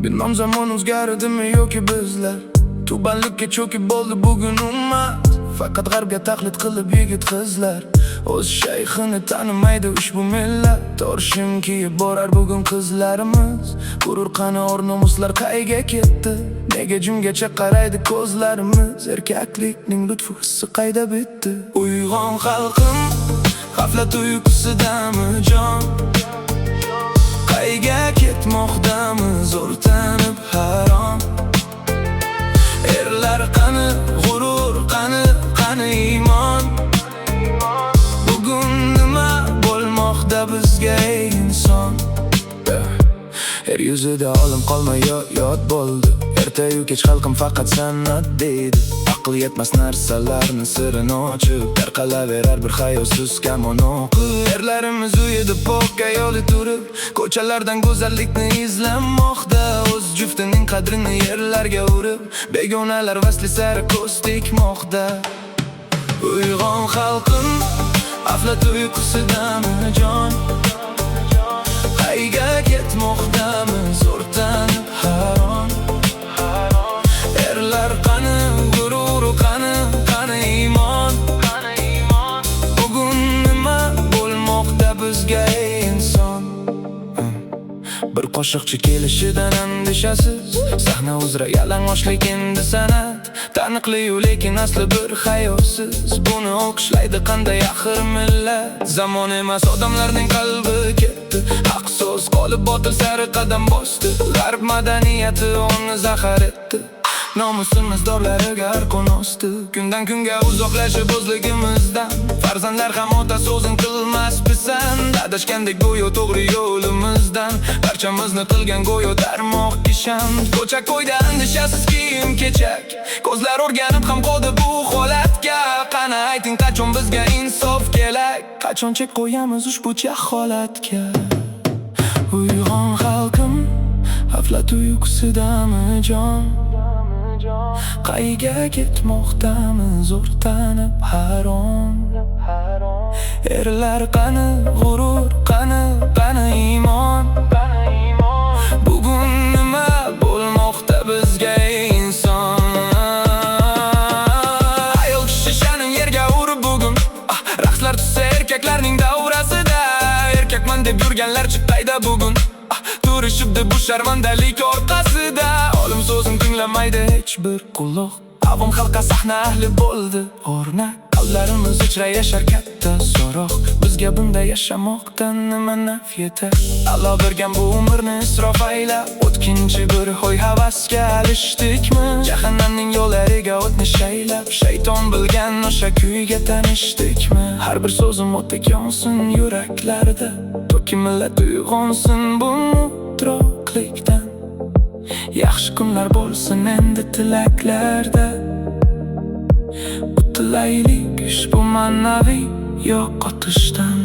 Bilmem zaman o'zgaradimi yoki bizlar tubanlikka cho'kib bo'ldi bugun ummat. Faqat g'arbga taqlid qilib yigit qizlar o'z shayxini tanimaydi ushbu millat. Torshim kiyib borar bugun qizlarimiz. G'urur qani, or-nomuslar qayga ketdi? Nega jimgacha qaraydi ko'zlarimiz? Erkaklikning lutfu hissi qayda bitdi? Uyg'on xalqim, g'aflat uyqusidami jon? Qayga ketmoqdamiz o'rtanib harom? Erlar qani, g'urur qani, qani iymon? Bugun nima bo'lmoqda bizga ey inson? Er yuzida olim qolmay yod bo'ldi. Ertayu kech xalqim faqat san'at deydi. Aql yetmas narsalarni sirini ochib tarqalaverar bir xayolsiz kamon o'qib. Erlarimiz uyida pok ayoli turib ko'chalardan go'zallikni izlamoqda. O'z juftining qadrini yerlarga urib begonalar vasli sari ko'z tikmoqda. Uyg'on xalqim, g'aflat uyqusidami jon? Qayga ketmoqdamiz o'rtanib harom? Erlar qani, g'urur qani, qani iymon? Bugun nima bo'lmoqda bizga ey inson? Bir qo'shiqchi kelishidan andishasiz, sahna uzra yalang'ochlik endi san'at. Taniqli-yu lekin asli bir hayosiz, buni o'qishlaydi qanday axir millat? Zamon emas odamlarning qalbi ketdi, haq so'z qolib botil sari qadam bosdi. G'arb madaniyati uni zahar etdi, nomusimiz dog'lariga arqon osdi. Kundan kunga uzoqlashib o'zligimizdan, farzandlar ham ota so'zin qilmas pisand. Adashgandek go'yo to'g'ri yo'limizdan, barchamizni qilgan go'yo darmoq kishan. Ko'cha ko'yda andishasiz kiyim kechak, ko'zlar o'rganib ham qoldi bu holatga. Qani ayting, qachon bizga insof kerak? Qachon chek qo'yamiz ushbu jaholatga? Uyg'on xalqim, g'aflat uyqusidami jon? Qayga ketmoqdamiz o'rtanib harom? Erlar qani, g'urur qani, qani iymon? Bugun nima bo'lmoqda bizga ey inson? Ayol kishi sha'nin yerga urib bugun raqslar tushsa erkaklarning davrasida. Erkakman deb yurganlar chiqayda bugun turishibdi bu sharmandalik orqasida. Olim so'zim tinglamaydi hech bir quloq, avom xalqqa sahna ahli bo'ldi o'rnak. Qalblarimiz ichra yashar katta so'roq, bizga bunda yashamoqdan nima naf yetar? Alloh bergan bu umrni isrof aylab o'tkinchi bir hoy havasga alishdikmi? Jahannamning yo'llariga o'tni shaylab shayton bilgan o'sha kuyga tanishdikmi? Har bir so'zim o'tdek yonsin yuraklarda, to'ki millat uyg'onsin bu mutroqlikdan. Yaxshi kunlar bo'lsin endi tilaklarda, utilaylik ushbu ma'naviy yo'qotishdan.